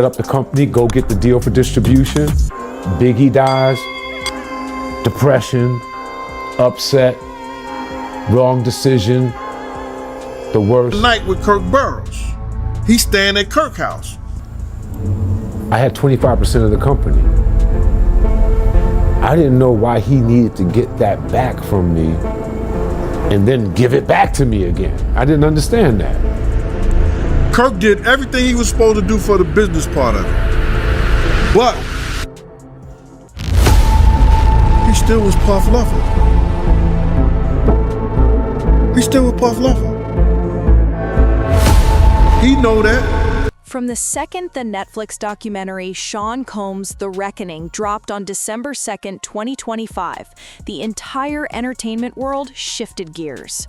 up the company, go get the deal for distribution. Biggie dies, depression, upset, wrong decision, the worst. Night with Kirk Burrowes. He's staying at Kirk house. I had 25% of the company. I didn't know why he needed to get that back from me and then give it back to me again. I didn't understand that. Kirk did everything he was supposed to do for the business part of it. But he still was Puff Luffer. He still was Puff Luffer. He know that. From the second the Netflix documentary Sean Combs' The Reckoning dropped on December 2nd, 2025, the entire entertainment world shifted gears.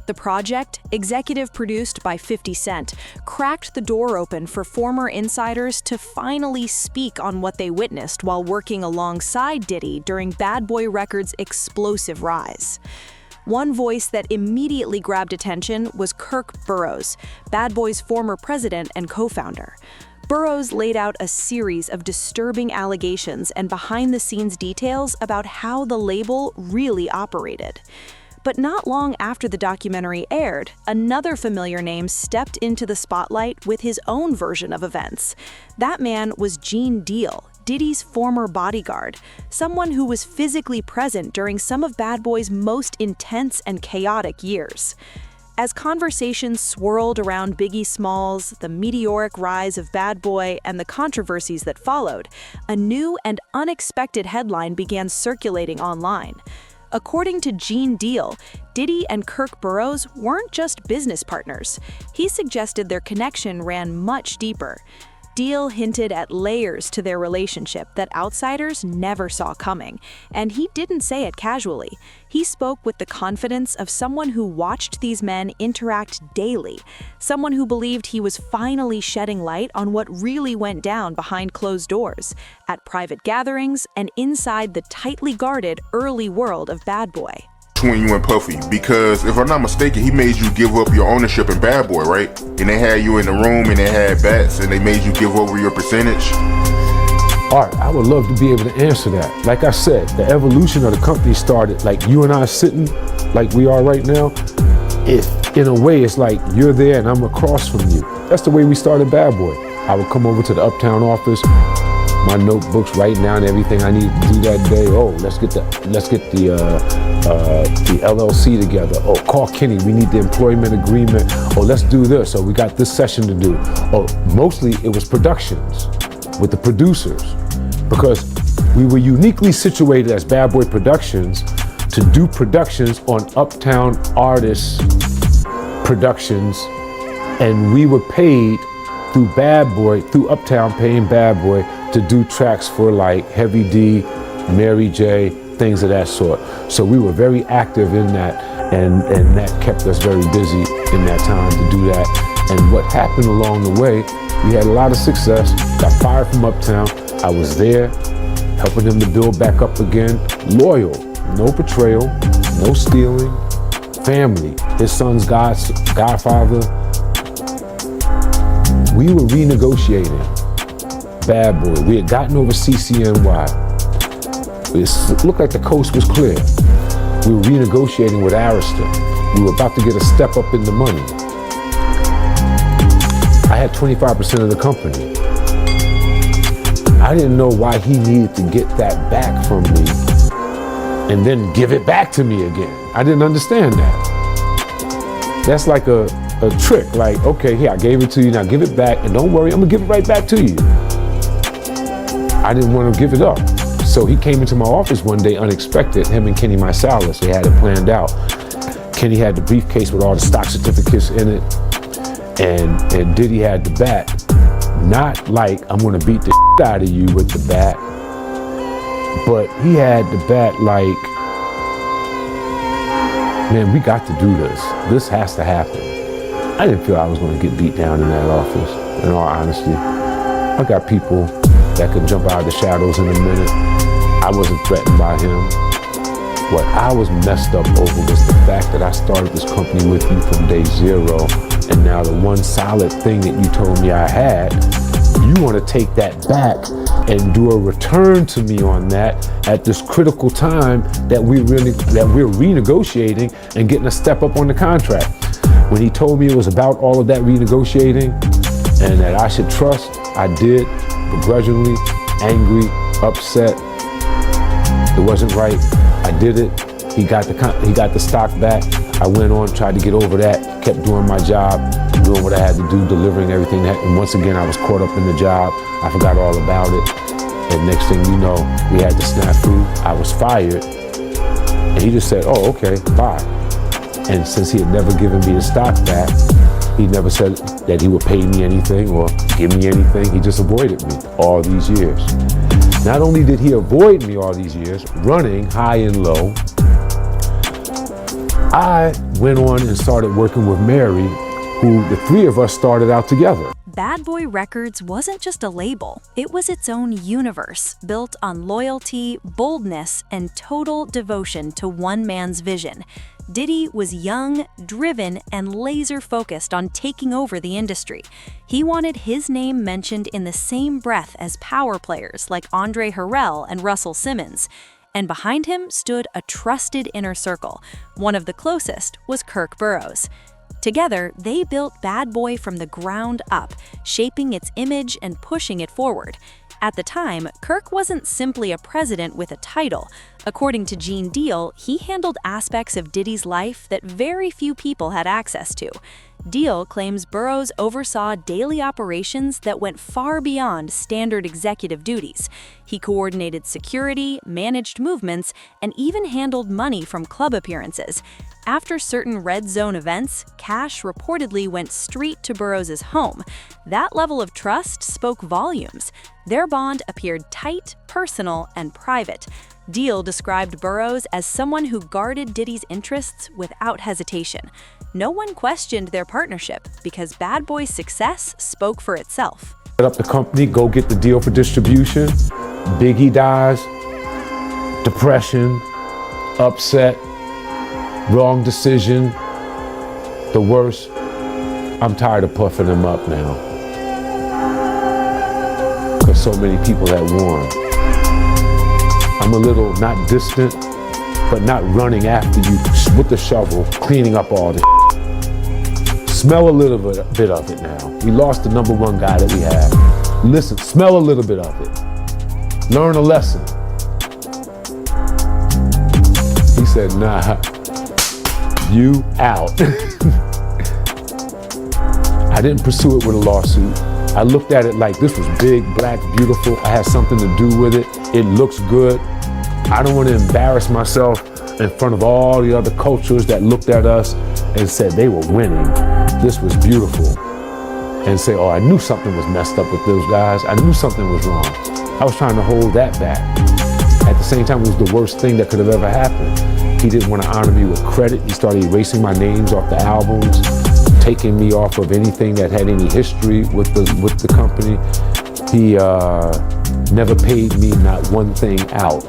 The project, executive produced by 50 Cent, cracked the door open for former insiders to finally speak on what they witnessed while working alongside Diddy during Bad Boy Records' explosive rise. One voice that immediately grabbed attention was Kirk Burrowes, Bad Boy's former president and co-founder. Burrowes laid out a series of disturbing allegations and behind-the-scenes details about how the label really operated. But not long after the documentary aired, another familiar name stepped into the spotlight with his own version of events. That man was Gene Deal, Diddy's former bodyguard, someone who was physically present during some of Bad Boy's most intense and chaotic years. As conversations swirled around Biggie Smalls, the meteoric rise of Bad Boy, and the controversies that followed, a new and unexpected headline began circulating online. According to Gene Deal, Diddy and Kirk Burrowes weren't just business partners. He suggested their connection ran much deeper. Deal hinted at layers to their relationship that outsiders never saw coming, and he didn't say it casually. He spoke with the confidence of someone who watched these men interact daily, someone who believed he was finally shedding light on what really went down behind closed doors, at private gatherings and inside the tightly guarded early world of Bad Boy. Between you and Puffy, because if I'm not mistaken, he made you give up your ownership in Bad Boy, right? And they had you in the room and they had bets and they made you give over your percentage. Art, I would love to be able to answer that. Like I said, the evolution of the company started like you and I sitting like we are right now. In a way, it's like you're there and I'm across from you. That's the way we started Bad Boy. I would come over to the Uptown office, my notebooks, writing down everything I need to do that day. Oh, let's get the LLC together. Oh, call Kenny, we need the employment agreement. Oh, let's do this. Oh, we got this session to do. Oh, mostly it was productions with the producers, because we were uniquely situated as Bad Boy Productions to do productions on Uptown artists' productions, and we were paid through Bad Boy, through Uptown paying Bad Boy to do tracks for like Heavy D, Mary J, things of that sort. So we were very active in that, and that kept us very busy in that time to do that. And what happened along the way, we had a lot of success, got fired from Uptown. I was there, helping them to build back up again. Loyal, no betrayal, no stealing, family, his son's godfather. We were renegotiating Bad Boy. We had gotten over CCNY. It looked like the coast was clear. We were renegotiating with Arista. We were about to get a step up in the money. I had 25% of the company. I didn't know why he needed to get that back from me and then give it back to me again. I didn't understand that. That's like a trick, like, okay, here, I gave it to you, now give it back, and don't worry, I'm gonna give it right back to you. I didn't want to give it up. So he came into my office one day unexpected, him and Kenny Marsalis, they had it planned out. Kenny had the briefcase with all the stock certificates in it, and Diddy had the bat. Not like I'm gonna beat the shit out of you with the bat, but he had the bat like, man, we got to do this. This has to happen. I didn't feel I was gonna get beat down in that office, in all honesty. I got people that could jump out of the shadows in a minute. I wasn't threatened by him. What I was messed up over was the fact that I started this company with you from day zero, and now the one solid thing that you told me I had you want to take that back and do a return to me on that at this critical time that we're renegotiating and getting a step up on the contract. When he told me it was about all of that renegotiating and that I should trust, I did, begrudgingly, angry, upset. It wasn't right. I did it. He got the stock back. I went on, tried to get over that, kept doing my job, doing what I had to do, delivering everything. And once again, I was caught up in the job. I forgot all about it. And next thing you know, we had the snafu. I was fired. And he just said, oh, okay, bye. And since he had never given me the stock back, he never said that he would pay me anything or give me anything. He just avoided me all these years. Not only did he avoid me all these years, running high and low, I went on and started working with Mary, who the three of us started out together. Bad Boy Records wasn't just a label, it was its own universe, built on loyalty, boldness, and total devotion to one man's vision. Diddy was young, driven, and laser-focused on taking over the industry. He wanted his name mentioned in the same breath as power players like Andre Harrell and Russell Simmons. And behind him stood a trusted inner circle. One of the closest was Kirk Burrowes. Together, they built Bad Boy from the ground up, shaping its image and pushing it forward. At the time, Kirk wasn't simply a president with a title. According to Gene Deal, he handled aspects of Diddy's life that very few people had access to. Deal claims Burrowes oversaw daily operations that went far beyond standard executive duties. He coordinated security, managed movements, and even handled money from club appearances. After certain red zone events, cash reportedly went straight to Burrowes' home. That level of trust spoke volumes. Their bond appeared tight, personal, and private. Deal described Burrowes as someone who guarded Diddy's interests without hesitation. No one questioned their partnership because Bad Boy's success spoke for itself. Set up the company, go get the deal for distribution. Biggie dies, depression, upset, wrong decision, the worst. I'm tired of puffing him up now. Because so many people had won. I'm a little not distant, but not running after you with the shovel, cleaning up all the Smell a little bit of it now. We lost the number one guy that we had. Listen, smell a little bit of it. Learn a lesson. He said, nah, you out. I didn't pursue it with a lawsuit. I looked at it like this was big, black, beautiful. I had something to do with it. It looks good. I don't want to embarrass myself in front of all the other cultures that looked at us and said they were winning. This was beautiful. And say, oh, I knew something was messed up with those guys. I knew something was wrong. I was trying to hold that back. At the same time, it was the worst thing that could have ever happened. He didn't want to honor me with credit. He started erasing my names off the albums, taking me off of anything that had any history with the company. He never paid me not one thing out.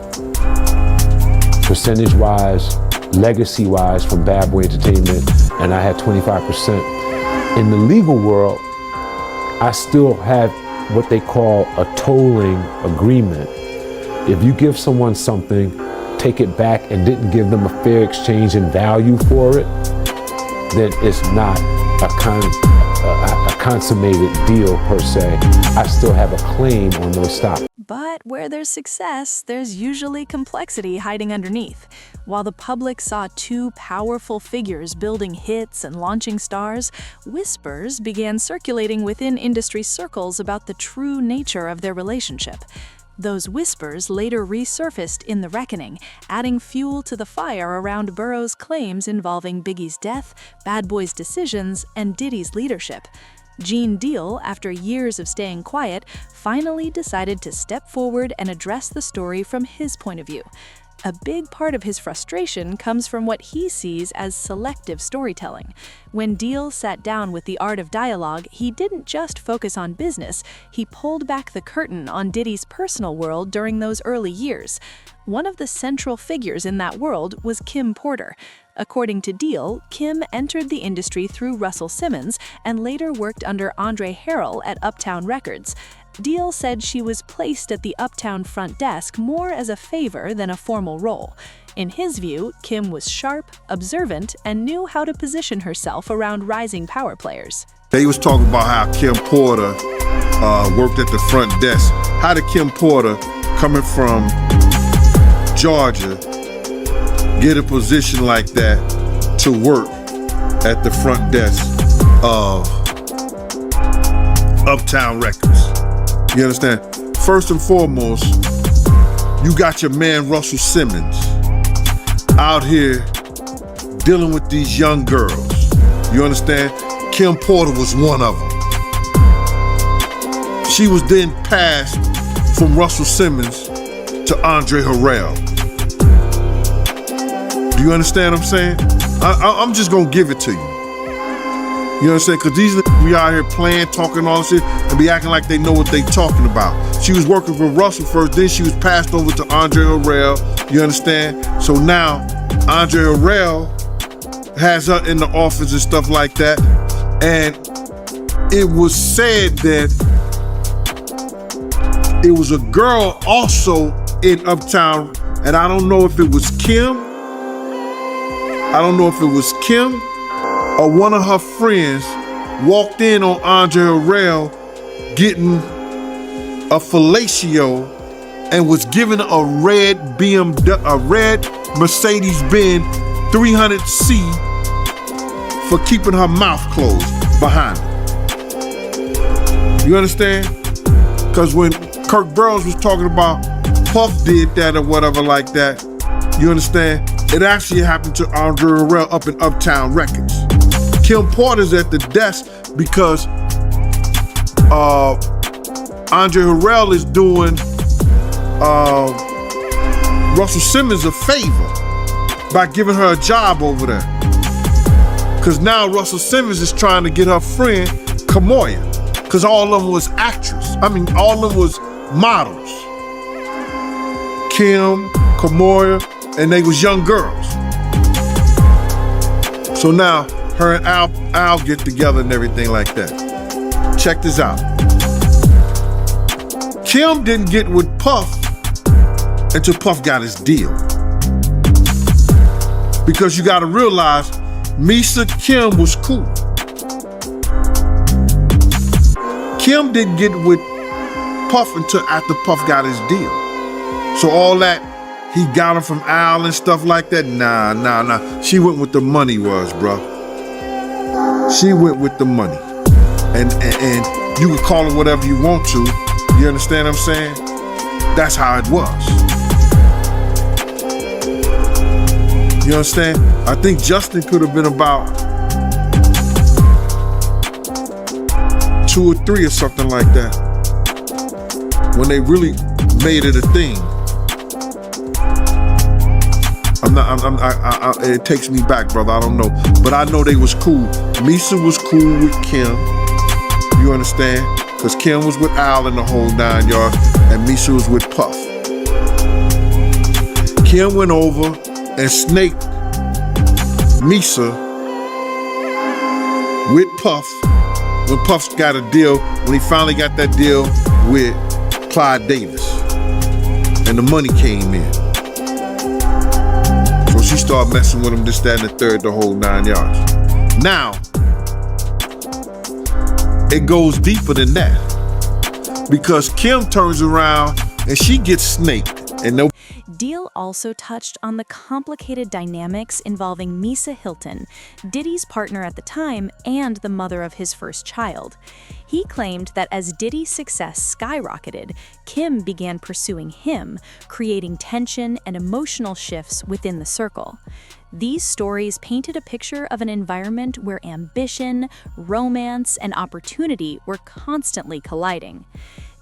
Percentage-wise, legacy-wise from Bad Boy Entertainment, and I had 25%. In the legal world, I still have what they call a tolling agreement. If you give someone something, take it back, and didn't give them a fair exchange in value for it, then it's not a consummated deal per se. I still have a claim on those stocks. But where there's success, there's usually complexity hiding underneath. While the public saw two powerful figures building hits and launching stars, whispers began circulating within industry circles about the true nature of their relationship. Those whispers later resurfaced in The Reckoning, adding fuel to the fire around Burrowes' claims involving Biggie's death, Bad Boy's decisions, and Diddy's leadership. Gene Deal, after years of staying quiet, finally decided to step forward and address the story from his point of view. A big part of his frustration comes from what he sees as selective storytelling. When Deal sat down with The Art of Dialogue, he didn't just focus on business, he pulled back the curtain on Diddy's personal world during those early years. One of the central figures in that world was Kim Porter. According to Deal, Kim entered the industry through Russell Simmons and later worked under Andre Harrell at Uptown Records. Deal said she was placed at the Uptown front desk more as a favor than a formal role. In his view, Kim was sharp, observant, and knew how to position herself around rising power players. They was talking about how Kim Porter worked at the front desk. How did Kim Porter, coming from Georgia, get a position like that to work at the front desk of Uptown Records? You understand? First and foremost, you got your man Russell Simmons out here dealing with these young girls. You understand? Kim Porter was one of them. She was then passed from Russell Simmons to Andre Harrell. Do you understand what I'm saying? I'm just gonna give it to you. You understand? Because these we out here playing, talking all this shit, and be acting like they know what they talking about. She was working for Russell first, then she was passed over to Andre Harrell. You understand? So now Andre Harrell has her in the office and stuff like that. And it was said that it was a girl also in Uptown, and I don't know if it was Kim. I don't know if it was Kim or one of her friends walked in on Andre Harrell getting a fellatio and was given a red Mercedes-Benz 300C for keeping her mouth closed behind her. You understand? Because when Kirk Burrowes was talking about Puff did that or whatever like that, you understand? It actually happened to Andre Harrell up in Uptown Records. Kim Porter's at the desk because Andre Harrell is doing Russell Simmons a favor by giving her a job over there. Because now Russell Simmons is trying to get her friend Kamoya, because all of them was all of them was models. Kim, Kamoya, and they was young girls. So now her and Al get together and everything like that. Check this out. Kim didn't get with Puff until Puff got his deal. Because you gotta realize, Misa Kim was cool. Kim didn't get with Puff until after Puff got his deal. So all that, he got her from Al and stuff like that, nah. She went with the money was, bro. She went with the money. And you can call it whatever you want to. You understand what I'm saying? That's how it was. You understand? I think Justin could have been about 2 or 3 or something like that when they really made it a thing. It takes me back, brother. I don't know, but I know they was cool. Misa was cool with Kim. You understand? Because Kim was with Al in the whole 9 yards, and Misa was with Puff. Kim went over and snaked Misa with Puff when Puff got a deal, when he finally got that deal with Clyde Davis, and the money came in. So she started messing with him, this, that, and the third, the whole 9 yards. Now, it goes deeper than that, because Kim turns around and she gets snaked, and no. Deal also touched on the complicated dynamics involving Misa Hilton, Diddy's partner at the time and the mother of his first child. He claimed that as Diddy's success skyrocketed, Kim began pursuing him, creating tension and emotional shifts within the circle. These stories painted a picture of an environment where ambition, romance, and opportunity were constantly colliding.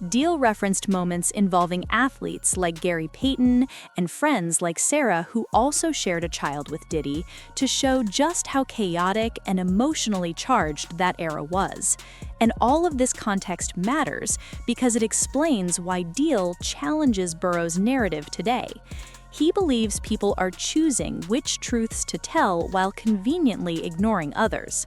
Deal referenced moments involving athletes like Gary Payton and friends like Sarah, who also shared a child with Diddy, to show just how chaotic and emotionally charged that era was. And all of this context matters because it explains why Deal challenges Burrowes' narrative today. He believes people are choosing which truths to tell while conveniently ignoring others.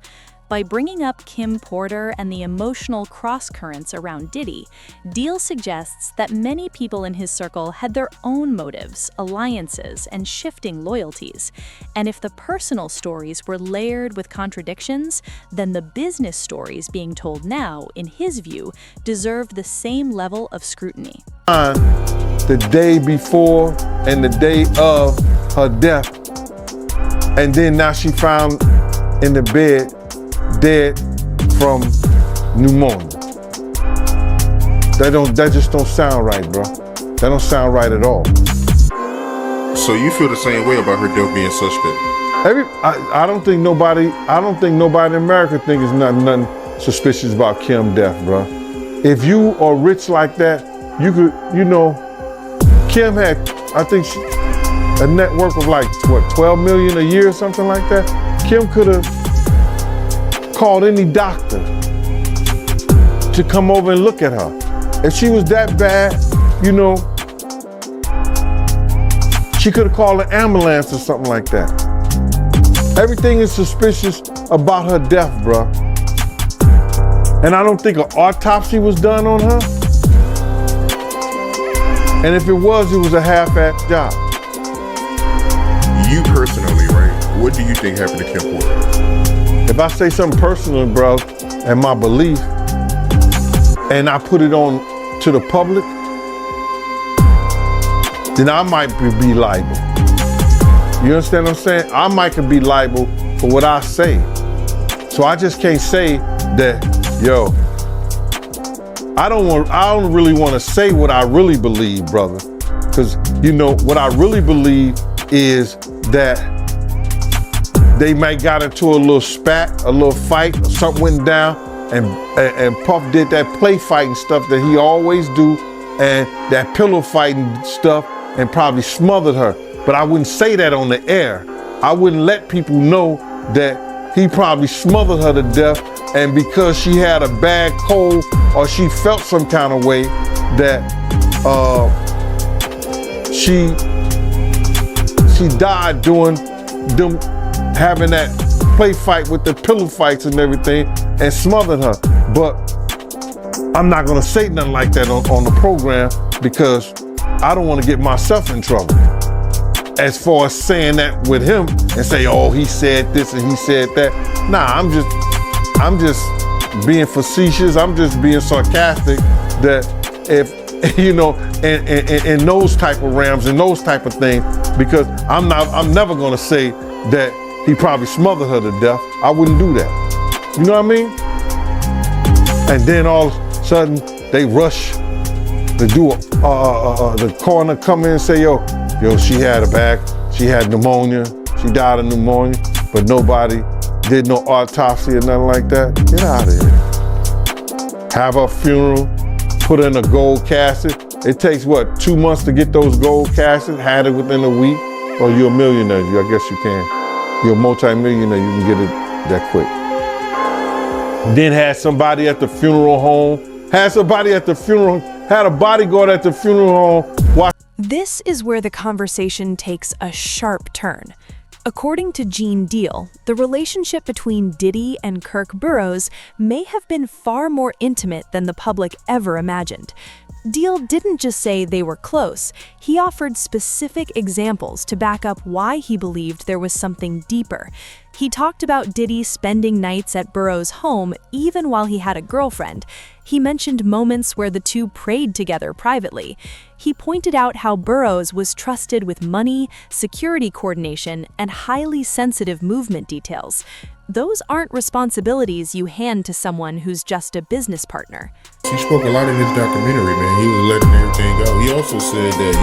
By bringing up Kim Porter and the emotional cross-currents around Diddy, Deal suggests that many people in his circle had their own motives, alliances, and shifting loyalties. And if the personal stories were layered with contradictions, then the business stories being told now, in his view, deserve the same level of scrutiny. The day before and the day of her death, and then now she found in the bed dead from pneumonia. That just don't sound right, bro. That don't sound right at all. So you feel the same way about her death being suspect? I don't think nobody in America thinks nothing suspicious about Kim's death, bro. If you are rich like that, you could, Kim had, I think, a net worth of like, what, 12 million a year or something like that? Kim could have called any doctor to come over and look at her. If she was that bad, she could have called an ambulance or something like that. Everything is suspicious about her death, bro. And I don't think an autopsy was done on her. And if it was a half-assed job. You personally, right? What do you think happened to Kim Porter? If I say something personal, bro, and my belief, and I put it on to the public, then I might be liable. You understand what I'm saying? I might be liable for what I say. So I just can't say that, I don't really want to say what I really believe, brother. Because, what I really believe is that they might got into a little spat, a little fight, something went down, and Puff did that play fighting stuff that he always do, and that pillow fighting stuff, and probably smothered her. But I wouldn't say that on the air. I wouldn't let people know that he probably smothered her to death, and because she had a bad cold or she felt some kind of way that she died doing them having that play fight with the pillow fights and everything and smothered her. But I'm not gonna say nothing like that on the program because I don't want to get myself in trouble. As far as saying that with him and say, oh, he said this and he said that. Nah, I'm just being facetious. I'm just being sarcastic that if, in those type of realms and those type of things, because I'm never gonna say that he probably smothered her to death. I wouldn't do that. You know what I mean? And then all of a sudden they rush to do the coroner come in and say, yo, she had pneumonia. She died of pneumonia, but nobody did no autopsy or nothing like that. Get out of here. Have her funeral, put her in a gold casket. It takes, 2 months to get those gold caskets, had it within a week? Or you're a millionaire, I guess you can. You're a multi-millionaire, you can get it that quick. Then had somebody at the funeral home, had a bodyguard at the funeral home watch. This is where the conversation takes a sharp turn. According to Gene Deal, the relationship between Diddy and Kirk Burrowes may have been far more intimate than the public ever imagined. Deal didn't just say they were close, he offered specific examples to back up why he believed there was something deeper. He talked about Diddy spending nights at Burrowes' home even while he had a girlfriend. He mentioned moments where the two prayed together privately. He pointed out how Burrowes was trusted with money, security coordination, and highly sensitive movement details. Those aren't responsibilities you hand to someone who's just a business partner. He spoke a lot in his documentary, man. He was letting everything go. He also said that,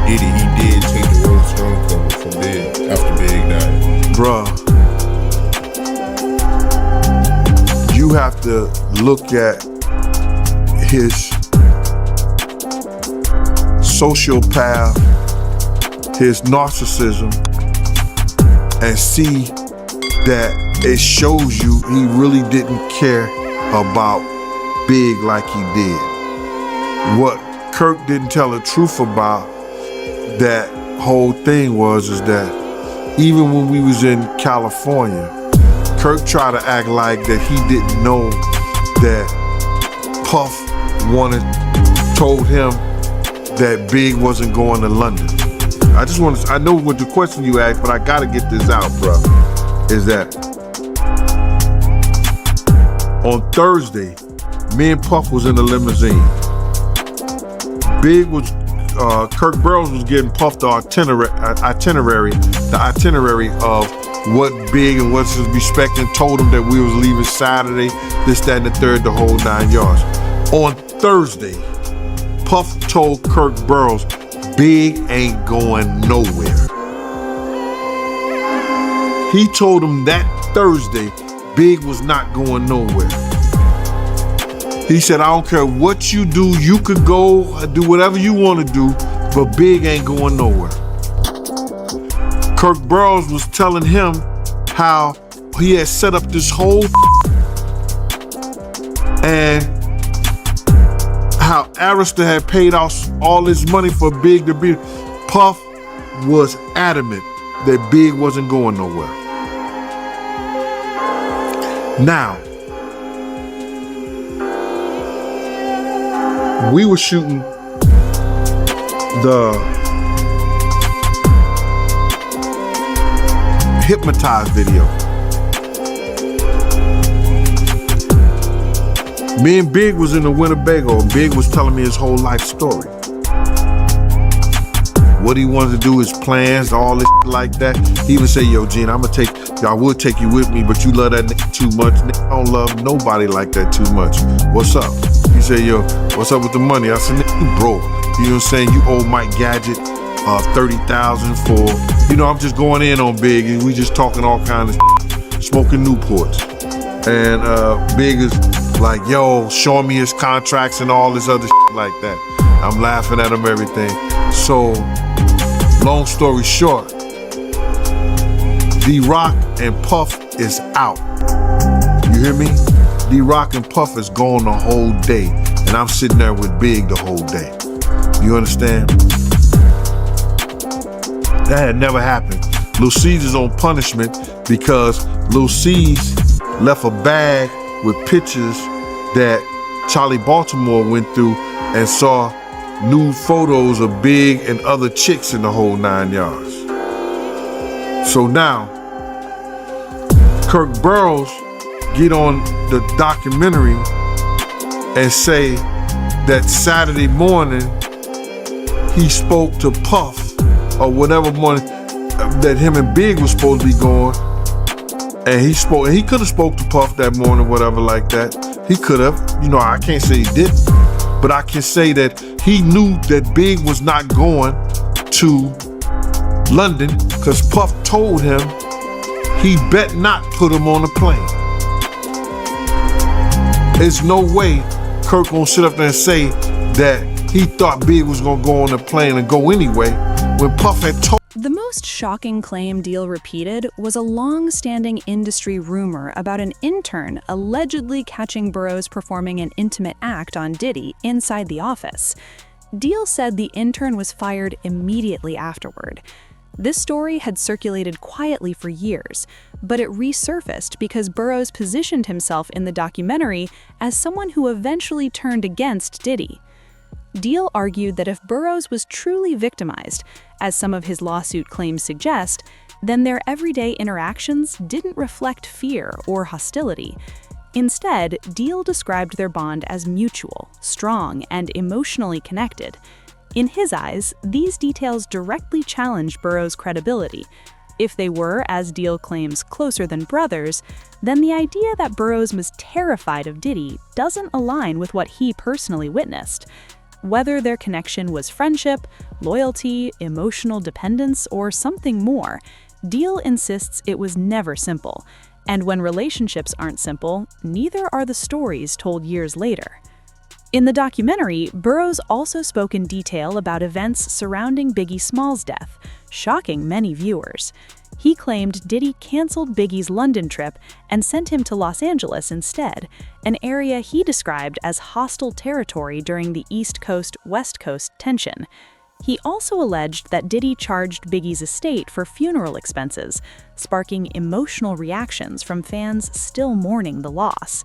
Diddy, he did take the Rolling Stone cover from Big after Big died. Bruh, you have to look at his sociopath, his narcissism, and see that it shows you he really didn't care about Big like he did. What Kirk didn't tell the truth about that whole thing is that even when we was in California Kirk tried to act like that he didn't know that Puff told him that Big wasn't going to London. I know what the question you asked, but I gotta get this out, bro. Is that on Thursday, me and Puff was in the limousine. Kirk Burrowes was getting Puff the itinerary of what Big and what he was expecting, told him that we was leaving Saturday, this, that, and the third, the whole 9 yards. On Thursday, Puff told Kirk Burrowes, Big ain't going nowhere. He told him that Thursday, Big was not going nowhere. He said, I don't care what you do, you could go do whatever you want to do, but Big ain't going nowhere. Kirk Burrowes was telling him how he had set up this whole and how Arista had paid off all his money for Big to be. Puff was adamant that Big wasn't going nowhere. Now, we were shooting the Hypnotized video. Me and Big was in the Winnebago, and Big was telling me his whole life story. What he wanted to do, his plans, all this like that. He even said, yo, Gene, I would take you with me, but you love that nigga too much. I don't love nobody like that too much. What's up? He said, yo, what's up with the money? I said, nigga, you broke. You know what I'm saying? You owe Mike Gadget $30,000 for, I'm just going in on Big, and we just talking all kinds of smoking Newports. And Big is like, yo, showing me his contracts and all this other like that. I'm laughing at him, everything. So, long story short, D-Rock and Puff is out. You hear me? D-Rock and Puff is gone the whole day, and I'm sitting there with Big the whole day. You understand? That had never happened. Lil C's is on punishment because Lil C's left a bag with pictures that Charlie Baltimore went through and saw nude photos of Big and other chicks in the whole 9 yards. So now, Kirk Burrowes get on the documentary and say that Saturday morning he spoke to Puff or whatever morning that him and Big was supposed to be going, and he could have spoke to Puff that morning, whatever like that. He could have, I can't say he didn't, but I can say that he knew that Big was not going to London because Puff told him he bet not put him on a plane. There's no way Kirk gonna sit up there and say that he thought Big was gonna go on the plane and go anyway when Puff had told. The most shocking claim Deal repeated was a long-standing industry rumor about an intern allegedly catching Burrowes performing an intimate act on Diddy inside the office. Deal said the intern was fired immediately afterward. This story had circulated quietly for years, but it resurfaced because Burrowes positioned himself in the documentary as someone who eventually turned against Diddy. Deal argued that if Burrowes was truly victimized, as some of his lawsuit claims suggest, then their everyday interactions didn't reflect fear or hostility. Instead, Deal described their bond as mutual, strong, and emotionally connected. In his eyes, these details directly challenged Burrowes' credibility. If they were, as Deal claims, closer than brothers, then the idea that Burrowes was terrified of Diddy doesn't align with what he personally witnessed. Whether their connection was friendship, loyalty, emotional dependence, or something more, Deal insists it was never simple. And when relationships aren't simple, neither are the stories told years later. In the documentary, Burrowes also spoke in detail about events surrounding Biggie Smalls' death, shocking many viewers. He claimed Diddy canceled Biggie's London trip and sent him to Los Angeles instead, an area he described as hostile territory during the East Coast-West Coast tension. He also alleged that Diddy charged Biggie's estate for funeral expenses, sparking emotional reactions from fans still mourning the loss.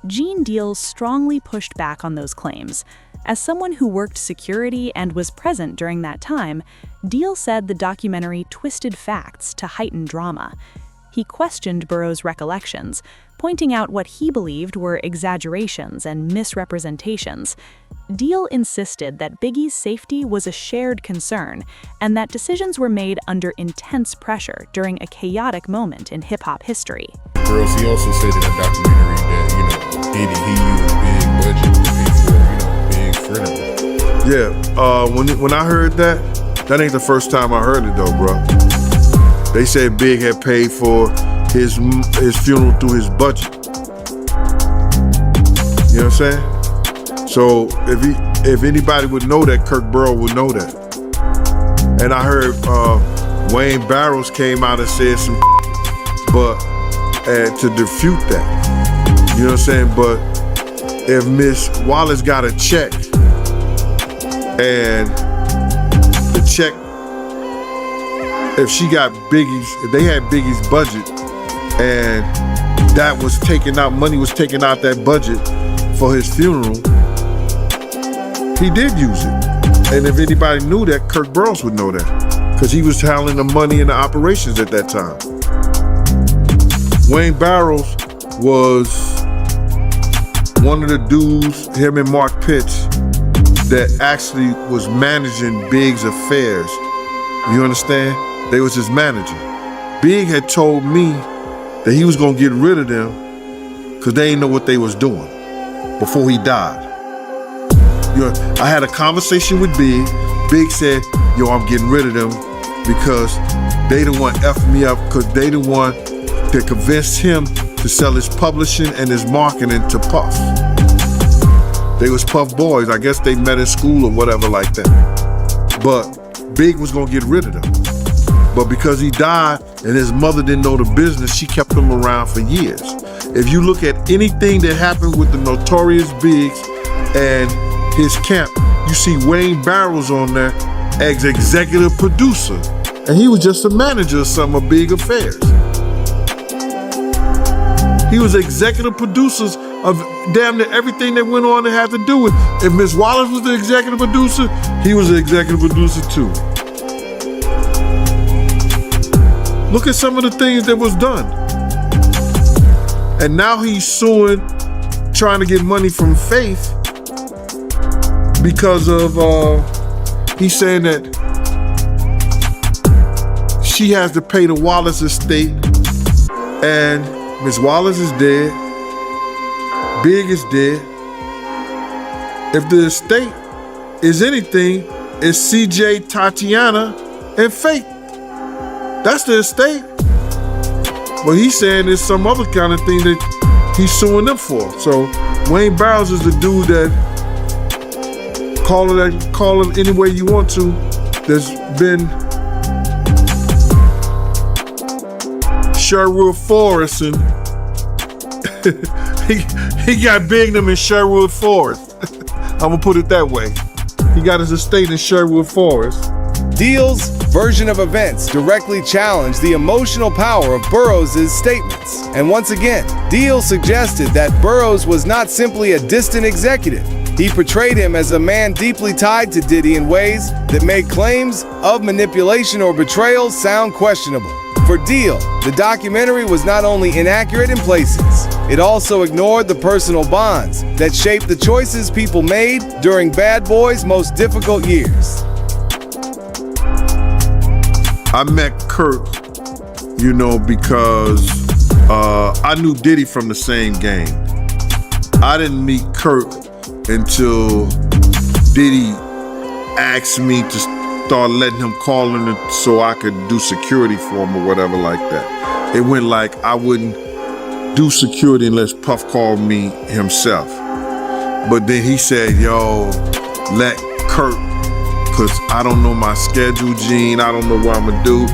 Gene Deal strongly pushed back on those claims. As someone who worked security and was present during that time, Deal said the documentary twisted facts to heighten drama. He questioned Burrowes' recollections, pointing out what he believed were exaggerations and misrepresentations. Deal insisted that Biggie's safety was a shared concern and that decisions were made under intense pressure during a chaotic moment in hip-hop history. Burrowes, he also said in a documentary that, Diddy, he used big budget to pay for, big funerals. Yeah, when I heard that ain't the first time I heard it though, bro. They said Big had paid for his funeral through his budget. You know what I'm saying? So if anybody would know that, Kirk Burrowes would know that. And I heard Wayne Burrowes came out and said some, but to refute that. You know what I'm saying? But if Miss Wallace got a check and the check, if she got if they had Biggie's budget and that was taken out, money was taken out that budget for his funeral, he did use it. And if anybody knew that, Kirk Burrowes would know that, because he was handling the money and the operations at that time. Wayne Burrowes was one of the dudes, him and Mark Pitts, that actually was managing Big's affairs. You understand? They was his manager. Big had told me that he was gonna get rid of them because they didn't know what they was doing before he died. I had a conversation with Big. Big said, yo, I'm getting rid of them because they didn't want to F me up, because they didn't want to convince him to sell his publishing and his marketing to Puff. They was Puff boys. I guess they met in school or whatever like that. But Big was gonna get rid of them. But because he died and his mother didn't know the business, she kept him around for years. If you look at anything that happened with the Notorious Biggs and his camp, you see Wayne Burrowes on there as executive producer. And he was just a manager of some of Big affairs. He was executive producers of damn near everything that went on that had to do with. If Miss Wallace was the executive producer, he was the executive producer too. Look at some of the things that was done. And now he's suing, trying to get money from Faith because of, he's saying that she has to pay the Wallace estate, and Miss Wallace is dead, Big is dead. If the estate is anything, it's CJ, Tatiana, and Faith. That's the estate. Well, he's saying there's some other kind of thing that he's suing them for. So Wayne Burrowes is the dude that call it any way you want to. There's been Sherwood Forest, and he got Big them in Sherwood Forest. I'm gonna put it that way. He got his estate in Sherwood Forest. Deal's version of events directly challenged the emotional power of Burrowes' statements. And once again, Deal suggested that Burrowes was not simply a distant executive. He portrayed him as a man deeply tied to Diddy in ways that made claims of manipulation or betrayal sound questionable. For Deal, the documentary was not only inaccurate in places, it also ignored the personal bonds that shaped the choices people made during Bad Boy's most difficult years. I met Kirk, because I knew Diddy from the same game. I didn't meet Kirk until Diddy asked me to start letting him call in so I could do security for him or whatever like that. It went like I wouldn't do security unless Puff called me himself. But then he said, yo, let Kirk, because I don't know my schedule, Gene. I don't know what I'm going to do.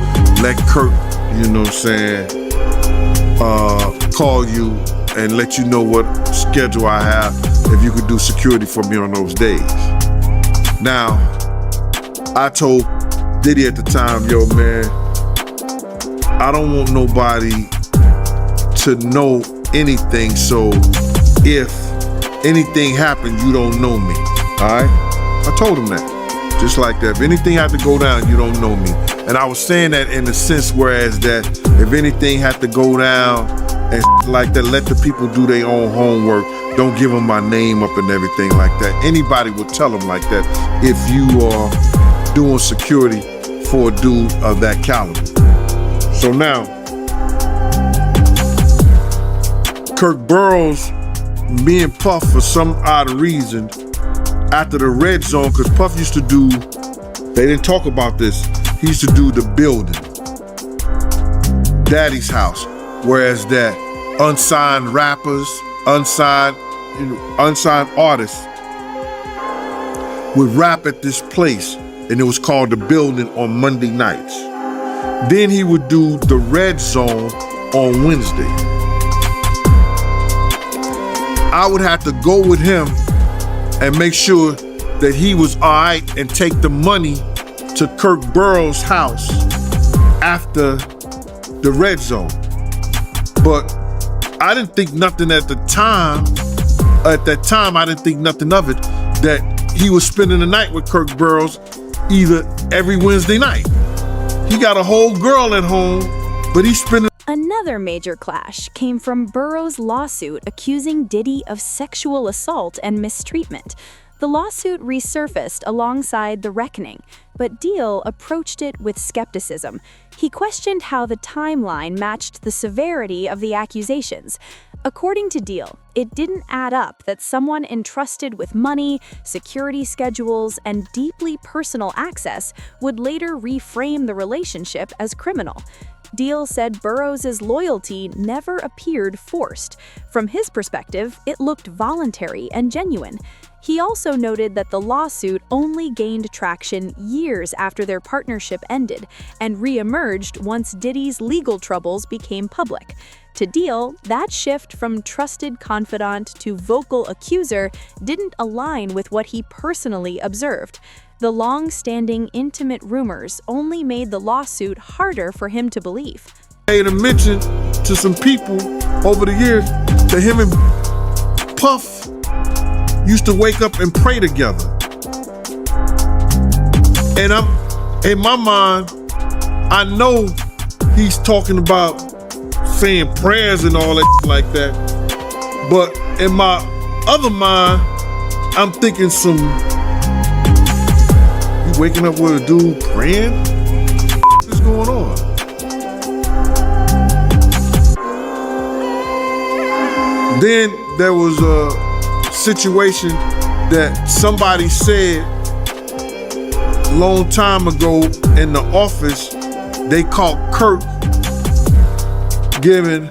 Let Kirk, call you and let you know what schedule I have if you could do security for me on those days. Now, I told Diddy at the time, yo, man, I don't want nobody to know anything, so if anything happens, you don't know me, all right? I told him that, just like that. If anything had to go down, you don't know me. And I was saying that in the sense, whereas that if anything had to go down and like that, let the people do their own homework. Don't give them my name up and everything like that. Anybody would tell them like that if you are doing security for a dude of that caliber. So now, Kirk Burrowes, me and Puff, for some odd reason, after the Red Zone, because Puff used to do, they didn't talk about this, he used to do the building, Daddy's house, whereas that unsigned rappers, unsigned artists would rap at this place, and it was called The Building on Monday nights. Then he would do the Red Zone on Wednesday. I would have to go with him and make sure that he was all right and take the money to Kirk Burrowes' house after the Red Zone. But I didn't think nothing at the time. At that time, I didn't think nothing of it, that he was spending the night with Kirk Burrowes either every Wednesday night. He got a whole girl at home, but he's spending. Another major clash came from Burrowes' lawsuit accusing Diddy of sexual assault and mistreatment. The lawsuit resurfaced alongside The Reckoning, but Deal approached it with skepticism. He questioned how the timeline matched the severity of the accusations. According to Deal, it didn't add up that someone entrusted with money, security schedules, and deeply personal access would later reframe the relationship as criminal. Deal said Burrowes' loyalty never appeared forced. From his perspective, it looked voluntary and genuine. He also noted that the lawsuit only gained traction years after their partnership ended and re-emerged once Diddy's legal troubles became public. To Deal, that shift from trusted confidant to vocal accuser didn't align with what he personally observed. The long-standing intimate rumors only made the lawsuit harder for him to believe. I made a mention to some people over the years that him and Puff used to wake up and pray together. And I'm in my mind, I know he's talking about saying prayers and all that like that. But in my other mind, I'm thinking some, you waking up with a dude praying? What is going on? Then there was a situation that somebody said a long time ago in the office. They caught Kirk giving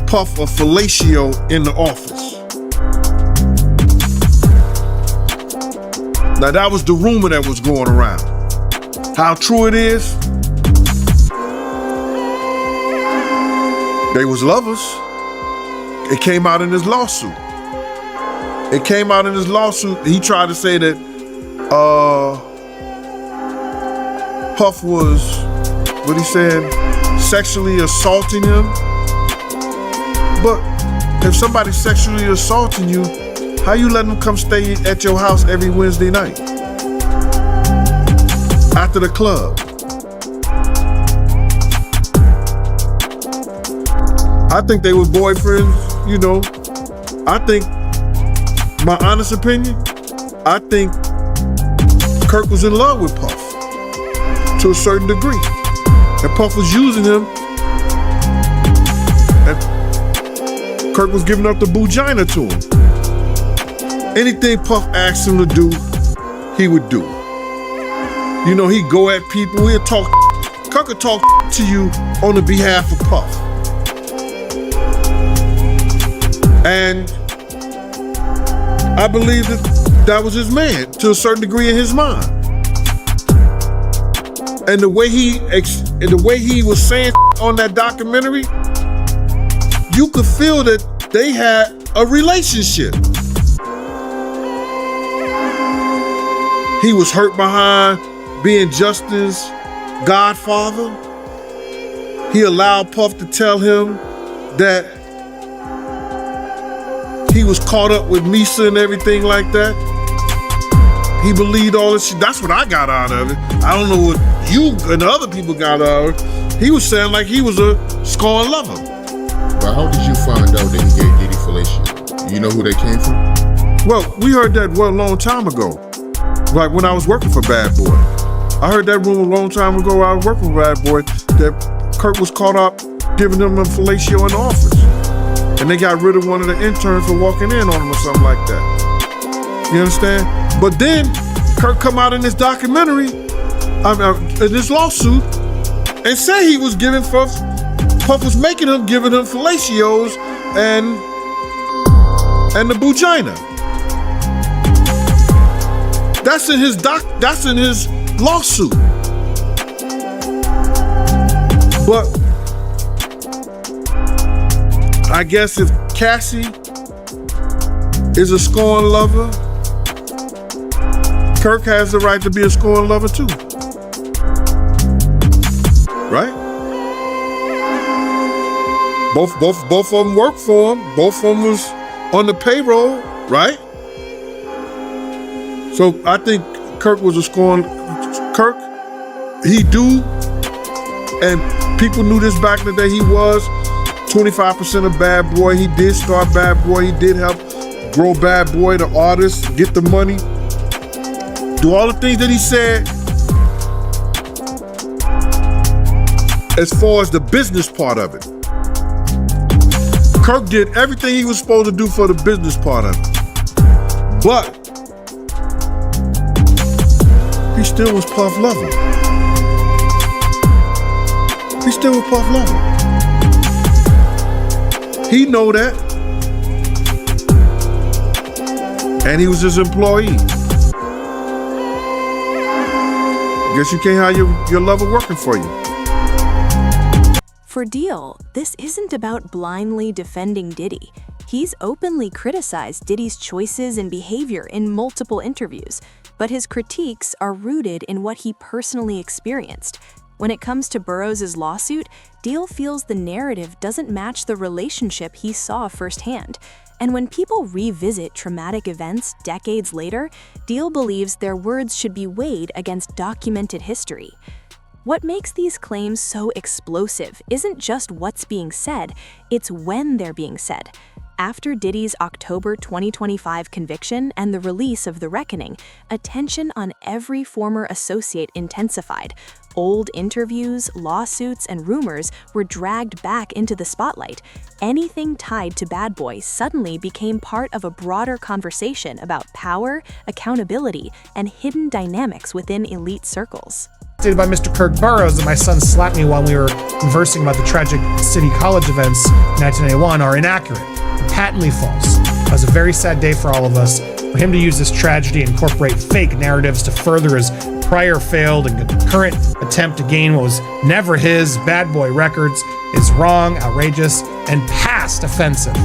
Puff a fellatio in the office. Now that was the rumor that was going around. How true it is? They was lovers. It came out in his lawsuit. It came out in his lawsuit. He tried to say that Puff was, what he said, sexually assaulting him. But if somebody's sexually assaulting you, how you letting them come stay at your house every Wednesday night? After the club. I think they were boyfriends, you know. I think, my honest opinion, I think Kirk was in love with Puff to a certain degree. And Puff was using him, and Kirk was giving up the bugina to him. Anything Puff asked him to do, he would do. You know, he'd go at people, he'd talk. Kirk would talk to you on the behalf of Puff. And I believe that was his man to a certain degree in his mind. And the way he was saying on that documentary, you could feel that they had a relationship. He was hurt behind being Justin's godfather. He allowed Puff to tell him that he was caught up with Misa and everything like that. He believed all this shit. That's what I got out of it. I don't know what you and other people got out of it. He was saying like he was a scorn lover. But how did you find out that he gave Diddy fellatio? You know who they came from? Well, we heard that a long time ago. Like when I was working for Bad Boy. I heard that rumor a long time ago. I was working for Bad Boy that Kirk was caught up giving him a fellatio in the office. And they got rid of one of the interns for walking in on him or something like that. You understand? But then Kirk come out in this documentary, in this lawsuit, and say he was giving Puff was making him, giving him fellatios and the bugina. That's in his lawsuit. But I guess if Cassie is a scorn lover, Kirk has the right to be a scorn lover too. Right? Both of them worked for him. Both of them was on the payroll, right? So I think Kirk was a scorn. Kirk, he do, and people knew this back in the day. He was 25% of Bad Boy. He did start Bad Boy. He did help grow Bad Boy, the artist, get the money, do all the things that he said. As far as the business part of it, Kirk did everything he was supposed to do for the business part of it. But he still was Puff lover. He still was Puff lover. He know that. And he was his employee. Guess you can't have your lover working for you. For Deal, this isn't about blindly defending Diddy. He's openly criticized Diddy's choices and behavior in multiple interviews, but his critiques are rooted in what he personally experienced. When it comes to Burrowes' lawsuit, Deal feels the narrative doesn't match the relationship he saw firsthand. And when people revisit traumatic events decades later, Deal believes their words should be weighed against documented history. What makes these claims so explosive isn't just what's being said, it's when they're being said. After Diddy's October 2025 conviction and the release of The Reckoning, attention on every former associate intensified. Old interviews, lawsuits, and rumors were dragged back into the spotlight. Anything tied to Bad Boy suddenly became part of a broader conversation about power, accountability, and hidden dynamics within elite circles. Stated by Mr. Kirk Burrowes that my son slapped me while we were conversing about the tragic City College events in 1981 are inaccurate and patently false. It was a very sad day for all of us. For him to use this tragedy and incorporate fake narratives to further his prior failed and current attempt to gain what was never his Bad Boy records is wrong, outrageous, and past offensive.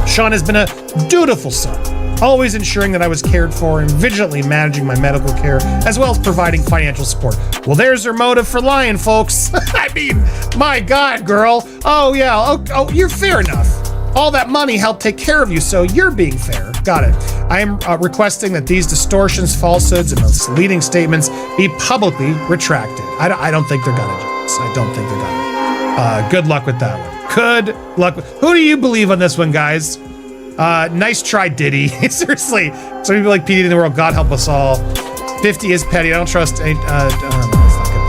Sean has been a dutiful son, always ensuring that I was cared for and vigilantly managing my medical care, as well as providing financial support. Well, there's her motive for lying, folks. I mean, my God, girl. Oh, yeah. Oh, you're fair enough. All that money helped take care of you, so you're being fair. Got it. I am requesting that these distortions, falsehoods, and misleading statements be publicly retracted. I don't think they're gonna do this. I don't think they're gonna. Good luck with that one. Good luck. Who do you believe on this one, guys? Nice try, Diddy. Seriously. Some people like PD in the world. God help us all. 50 is petty. I don't trust any. I don't know. Let's not get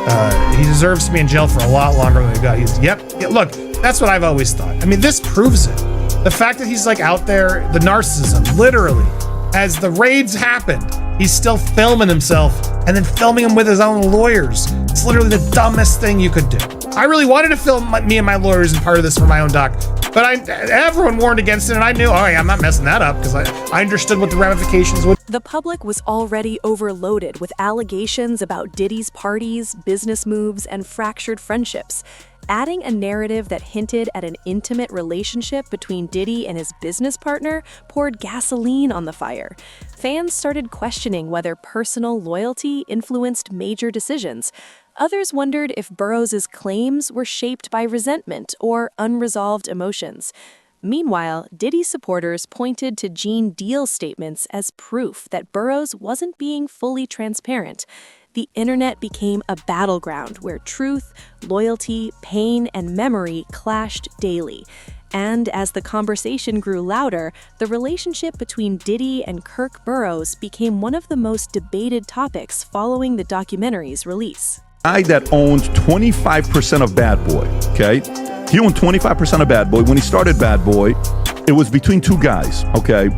political. He deserves to be in jail for a lot longer than he got. Yep. Look, that's what I've always thought. I mean, this proves it. The fact that he's like out there, the narcissism, literally, as the raids happened, he's still filming himself and then filming him with his own lawyers. It's literally the dumbest thing you could do. I really wanted to film me and my lawyers and part of this for my own doc, but everyone warned against it, and I knew, I'm not messing that up because I understood what the ramifications would. The public was already overloaded with allegations about Diddy's parties, business moves, and fractured friendships. Adding a narrative that hinted at an intimate relationship between Diddy and his business partner poured gasoline on the fire. Fans started questioning whether personal loyalty influenced major decisions. Others wondered if Burrowes' claims were shaped by resentment or unresolved emotions. Meanwhile, Diddy supporters pointed to Gene Deal's statements as proof that Burrowes wasn't being fully transparent. The internet became a battleground where truth, loyalty, pain, and memory clashed daily. And as the conversation grew louder, the relationship between Diddy and Kirk Burrowes became one of the most debated topics following the documentary's release. Guy that owned 25% of Bad Boy, okay? He owned 25% of Bad Boy. When he started Bad Boy, it was between two guys, okay?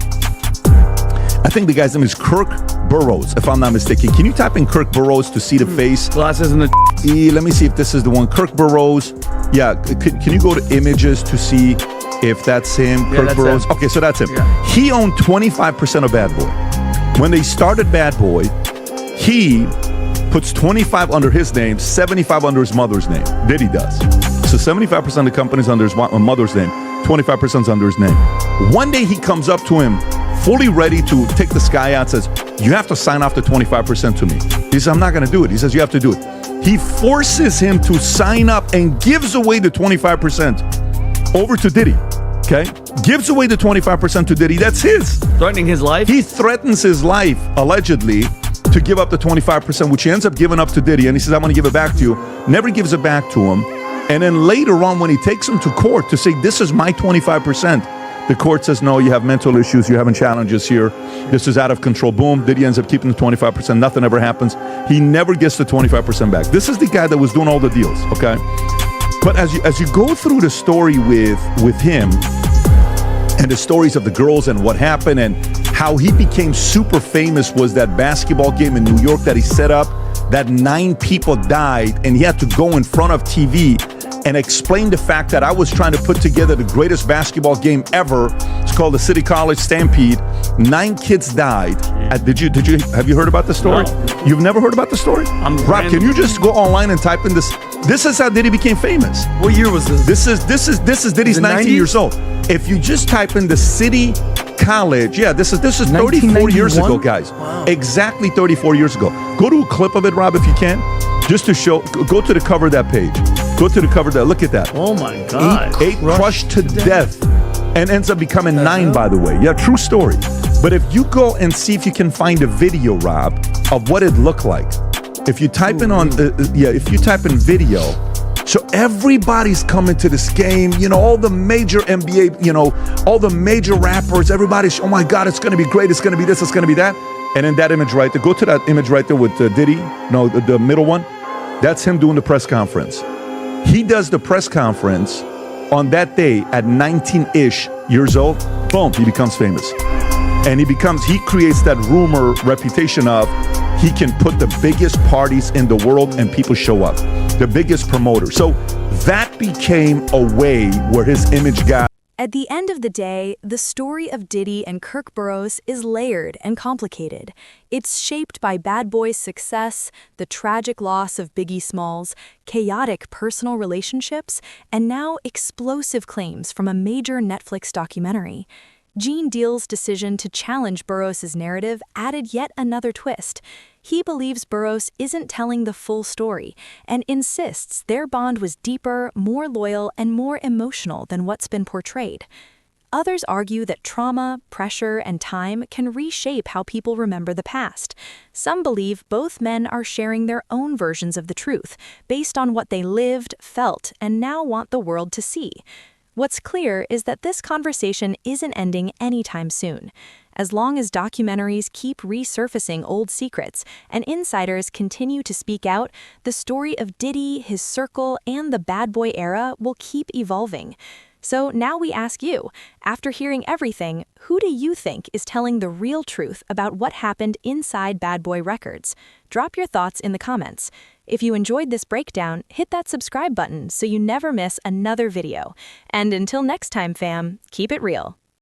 I think the guy's name is Kirk Burrowes, if I'm not mistaken. Can you type in Kirk Burrowes to see the face? Glasses and the... Let me see if this is the one. Kirk Burrowes. Yeah, can you go to images to see if that's him? Yeah, Kirk that's Burrowes. him. Okay, so that's him. Yeah. He owned 25% of Bad Boy. When they started Bad Boy, he puts 25 under his name, 75 under his mother's name. Diddy does. So 75% of the company's under his mother's name, 25% is under his name. One day he comes up to him, fully ready to take the sky out, says, you have to sign off the 25% to me. He says, I'm not going to do it. He says, you have to do it. He forces him to sign up and gives away the 25% over to Diddy. Okay? Gives away the 25% to Diddy. That's his. Threatening his life? He threatens his life, allegedly, to give up the 25%, which he ends up giving up to Diddy. And he says, I'm going to give it back to you. Never gives it back to him. And then later on, when he takes him to court to say, this is my 25%, the court says, no, you have mental issues. You're having challenges here. This is out of control. Boom. Diddy ends up keeping the 25%. Nothing ever happens. He never gets the 25% back. This is the guy that was doing all the deals, okay? But as you go through the story with him and the stories of the girls and what happened and how he became super famous was that basketball game in New York that he set up, that 9 people died, and he had to go in front of TV and explain the fact that I was trying to put together the greatest basketball game ever. It's called the City College Stampede. 9 kids died. Have you heard about the story? No. You've never heard about the story? Rob, can you just go online and type in this? This is how Diddy became famous. What year was this? This is Diddy's 19 years old. If you just type in the City College, this is 34 years ago, guys. Wow. Exactly 34 years ago. Go to a clip of it, Rob, if you can, just to show. Go to the cover of that page. Go to the cover there. Look at that. Oh my God. 8 crushed to death and ends up becoming 9, by the way. Yeah, true story. But if you go and see if you can find a video, Rob, of what it looked like. If you type if you type in video, so everybody's coming to this game, all the major NBA, all the major rappers, everybody's, oh my God, it's going to be great. It's going to be this, it's going to be that. And then that image right there, go to that image right there with Diddy, the middle one. That's him doing the press conference. He does the press conference on that day at 19-ish years old. Boom, he becomes famous. And he creates that rumor reputation of he can put the biggest parties in the world and people show up. The biggest promoter. So that became a way where his image got. At the end of the day, the story of Diddy and Kirk Burrowes is layered and complicated. It's shaped by Bad Boy's success, the tragic loss of Biggie Smalls, chaotic personal relationships, and now explosive claims from a major Netflix documentary. Gene Deal's decision to challenge Burrowes' narrative added yet another twist. He believes Burrowes isn't telling the full story and insists their bond was deeper, more loyal, and more emotional than what's been portrayed. Others argue that trauma, pressure, and time can reshape how people remember the past. Some believe both men are sharing their own versions of the truth, based on what they lived, felt, and now want the world to see. What's clear is that this conversation isn't ending anytime soon. as long as documentaries keep resurfacing old secrets and insiders continue to speak out, the story of Diddy, his circle, and the bad boy era will keep evolving. So now we ask you, after hearing everything, who do you think is telling the real truth about what happened inside Bad Boy Records? Drop your thoughts in the comments. If you enjoyed this breakdown, hit that subscribe button so you never miss another video. And until next time, fam, keep it real.